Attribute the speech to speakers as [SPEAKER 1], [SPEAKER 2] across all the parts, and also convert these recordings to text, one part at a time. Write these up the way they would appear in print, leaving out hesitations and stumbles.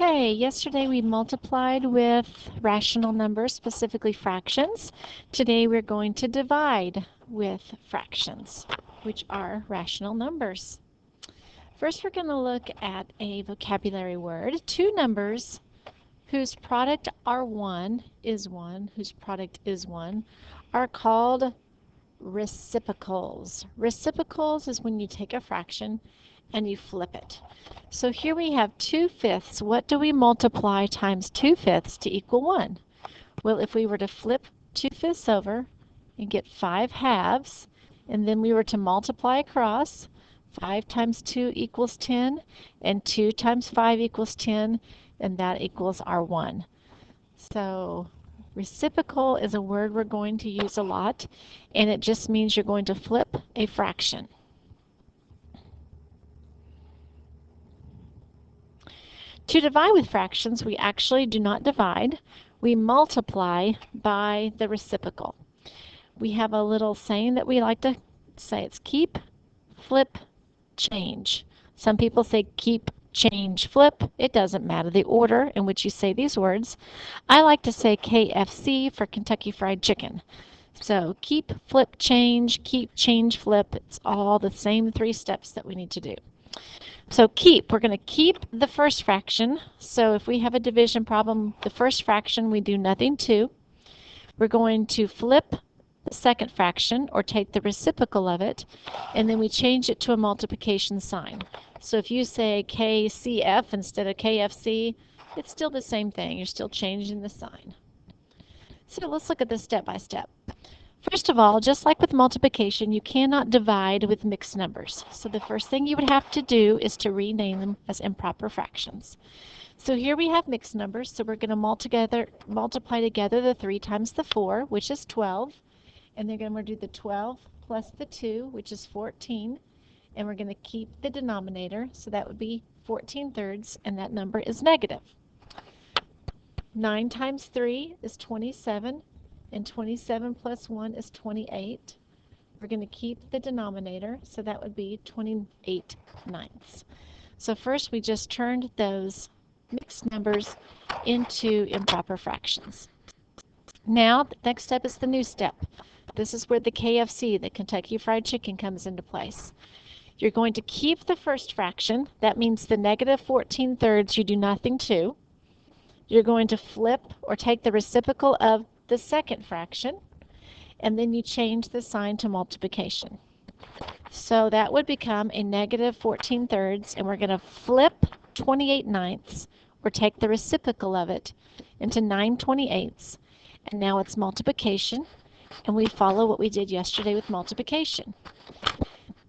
[SPEAKER 1] Okay, yesterday we multiplied with rational numbers, specifically fractions. Today we're going to divide with fractions, which are rational numbers. First, we're going to look at a vocabulary word. Two numbers whose product are 1 is 1, whose product is 1, are called reciprocals. Reciprocals is when you take a fraction and you flip it. So here we have 2/5. What do we multiply times 2/5 to equal 1? Well, if we were to flip 2/5 over and get 5/2, and then we were to multiply across, 5 times 2 equals 10, and 2 times 5 equals 10, and that equals our 1. So reciprocal is a word we're going to use a lot, and it just means you're going to flip a fraction. To divide with fractions, we actually do not divide. We multiply by the reciprocal. We have a little saying that we like to say. It's keep, flip, change. Some people say keep, change, flip. It doesn't matter the order in which you say these words. I like to say KFC for Kentucky Fried Chicken. So keep, flip, change, keep, change, flip. It's all the same 3 steps that we need to do. So keep, we're going to keep the first fraction. So if we have a division problem, the first fraction we do nothing to. We're going to flip the second fraction, or take the reciprocal of it, and then we change it to a multiplication sign. So if you say KCF instead of KFC, it's still the same thing. You're still changing the sign. So let's look at this step by step. First of all, just like with multiplication, you cannot divide with mixed numbers. So the first thing you would have to do is to rename them as improper fractions. So here we have mixed numbers, so we're going to multiply together the 3 times the 4, which is 12. And then we're going to do the 12 plus the 2, which is 14. And we're going to keep the denominator, so that would be 14/3, and that number is negative. 9 times 3 is 27. And 27 plus 1 is 28. We're going to keep the denominator, so that would be 28/9. So first we just turned those mixed numbers into improper fractions. Now the next step is the new step. This is where the KFC, the Kentucky Fried Chicken, comes into place. You're going to keep the first fraction. That means the negative 14/3 you do nothing to. You're going to flip or take the reciprocal of the second fraction, and then you change the sign to multiplication. So that would become a negative 14/3, and we're going to flip 28/9, or take the reciprocal of it, into 9/28, and now it's multiplication, and we follow what we did yesterday with multiplication.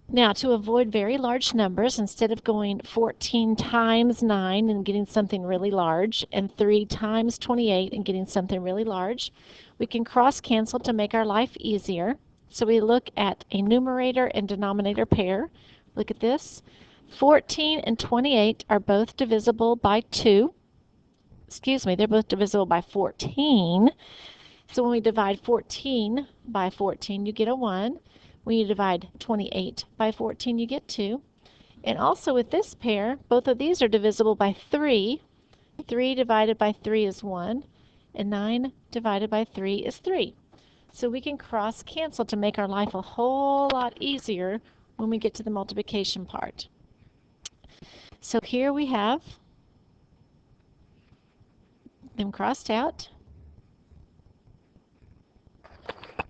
[SPEAKER 1] Now, to avoid very large numbers, instead of going 14 times 9 and getting something really large, and 3 times 28 and getting something really large, we can cross-cancel to make our life easier. So we look at a numerator and denominator pair. Look at this. 14 and 28 are both divisible by 2. Excuse me, they're both divisible by 14. So when we divide 14 by 14, you get a 1. When you divide 28 by 14, you get 2. And also with this pair, both of these are divisible by 3. 3 divided by 3 is 1, and 9 divided by 3 is 3. So we can cross-cancel to make our life a whole lot easier when we get to the multiplication part. So here we have them crossed out.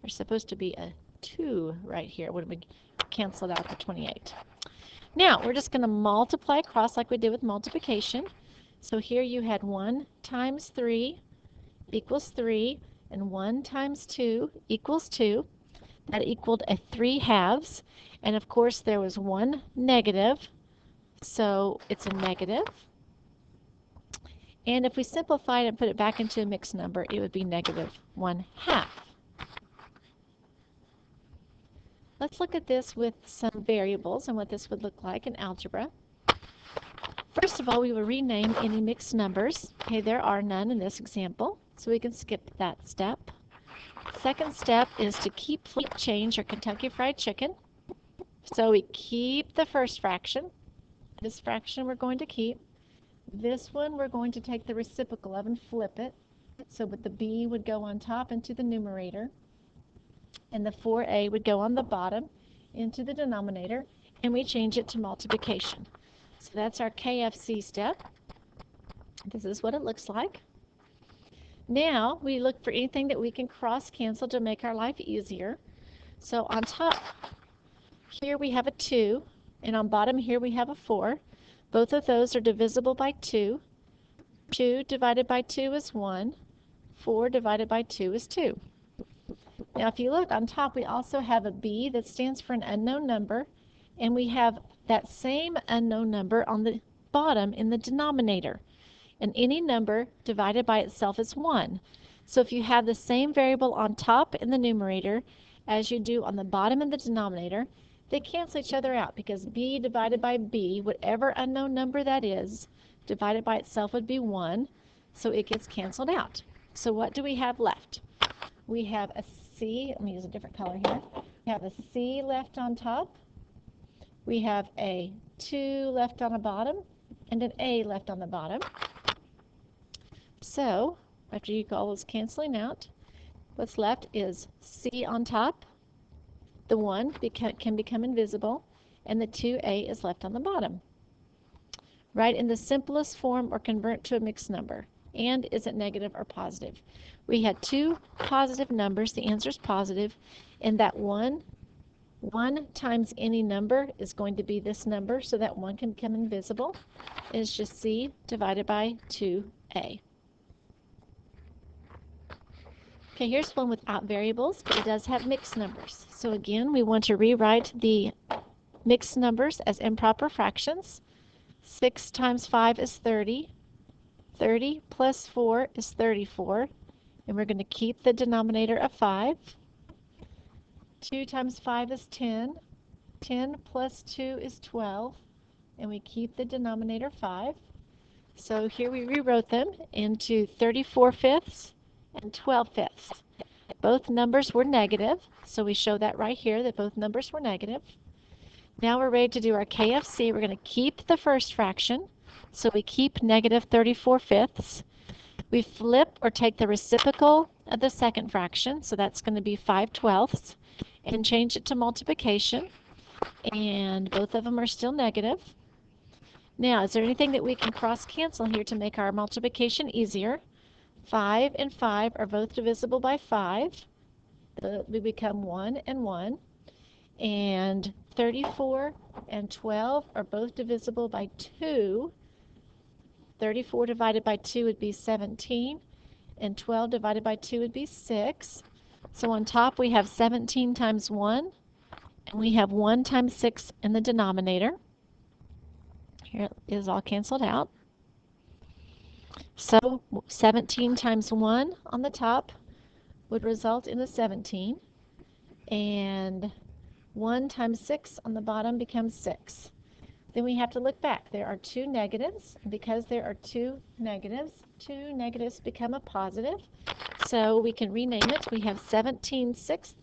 [SPEAKER 1] There's supposed to be a 2 right here when we canceled out the 28. Now we're just going to multiply across like we did with multiplication. So here you had 1 times 3 equals 3, and 1 times 2 equals 2. That equaled a 3/2, and of course there was one negative, so it's a negative. And if we simplify it and put it back into a mixed number, it would be negative 1/2. Let's look at this with some variables and what this would look like in algebra. First of all, we will rename any mixed numbers. Okay, there are none in this example, so we can skip that step. Second step is to keep, flip, change, or Kentucky Fried Chicken. So we keep the first fraction. This fraction we're going to keep. This one we're going to take the reciprocal of and flip it. So with the b would go on top into the numerator, and the 4a would go on the bottom into the denominator, and we change it to multiplication. So that's our KFC step. This is what it looks like. Now we look for anything that we can cross cancel to make our life easier. So on top here we have a 2, and on bottom here we have a 4. Both of those are divisible by 2. 2 divided by 2 is 1. 4 divided by 2 is 2. Now if you look on top, we also have a b that stands for an unknown number, and we have that same unknown number on the bottom in the denominator. And any number divided by itself is 1. So if you have the same variable on top in the numerator as you do on the bottom in the denominator, they cancel each other out, because b divided by b, whatever unknown number that is, divided by itself would be 1, so it gets canceled out. So what do we have left? We have a c, let me use a different color here. We have a c left on top, we have a 2 left on the bottom, and an a left on the bottom. So after you call those canceling out, what's left is c on top, the 1 can become invisible, and the 2a is left on the bottom. Write in the simplest form or convert to a mixed number. And is it negative or positive? We had two positive numbers. The answer is positive, and that 1 times any number is going to be this number, so that 1 can become invisible. It's just c divided by 2a. Okay, here's one without variables, but it does have mixed numbers. So again, we want to rewrite the mixed numbers as improper fractions. 6 times 5 is 30. 30 plus 4 is 34. And we're going to keep the denominator of 5. 2 times 5 is 10. 10 plus 2 is 12. And we keep the denominator 5. So here we rewrote them into 34/5 and 12/5. Both numbers were negative, so we show that right here that both numbers were negative. Now we're ready to do our KFC. We're going to keep the first fraction, so we keep negative 34/5. We flip or take the reciprocal of the second fraction, so that's going to be 5/12, and change it to multiplication, and both of them are still negative. Now, is there anything that we can cross cancel here to make our multiplication easier? 5 and 5 are both divisible by 5. We become 1 and 1. And 34 and 12 are both divisible by 2. 34 divided by 2 would be 17. And 12 divided by 2 would be 6. So on top we have 17 times 1. And we have 1 times 6 in the denominator. Here it is all canceled out. So 17 times 1 on the top would result in a 17, and 1 times 6 on the bottom becomes 6. Then we have to look back. There are two negatives. Because there are two negatives become a positive. So we can rename it. We have 17/6.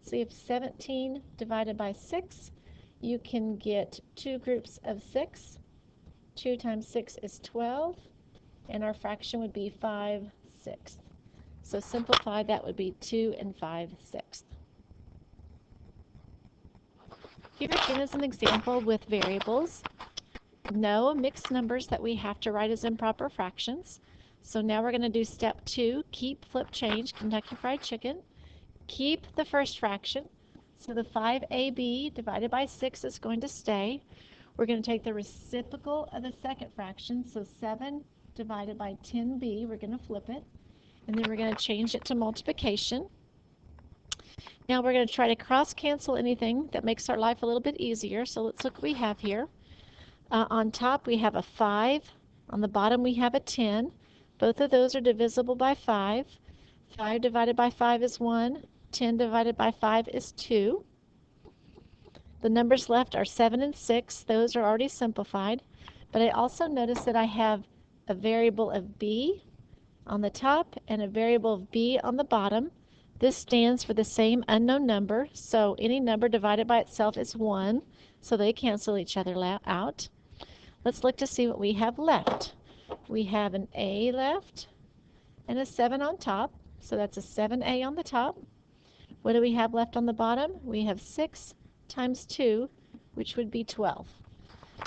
[SPEAKER 1] So you have 17 divided by 6. You can get two groups of 6. 2 times 6 is 12. And our fraction would be 5/6. So simplified, that would be 2 and 5/6. Here again is an example with variables. No mixed numbers that we have to write as improper fractions. So now we're going to do step 2, keep, flip, change, Kentucky Fried Chicken. Keep the first fraction. So the 5ab divided by 6 is going to stay. We're going to take the reciprocal of the second fraction, so 7 divided by 10b, we're going to flip it, and then we're going to change it to multiplication. Now we're going to try to cross cancel anything that makes our life a little bit easier. So let's look what we have here. On top we have a 5, on the bottom we have a 10. Both of those are divisible by 5. 5 divided by 5 is 1. 10 divided by 5 is 2. The numbers left are 7 and 6. Those are already simplified. But I also notice that I have a variable of b on the top and a variable of b on the bottom. This stands for the same unknown number, so any number divided by itself is 1, so they cancel each other out. Let's look to see what we have left. We have an A left and a 7 on top. So that's a 7A on the top. What do we have left on the bottom? We have 6 times 2, which would be 12.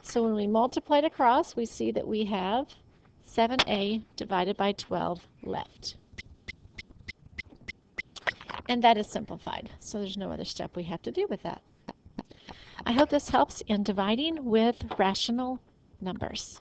[SPEAKER 1] So when we multiply it across, we see that we have 7A divided by 12 left. And that is simplified, so there's no other step we have to do with that. I hope this helps in dividing with rational numbers.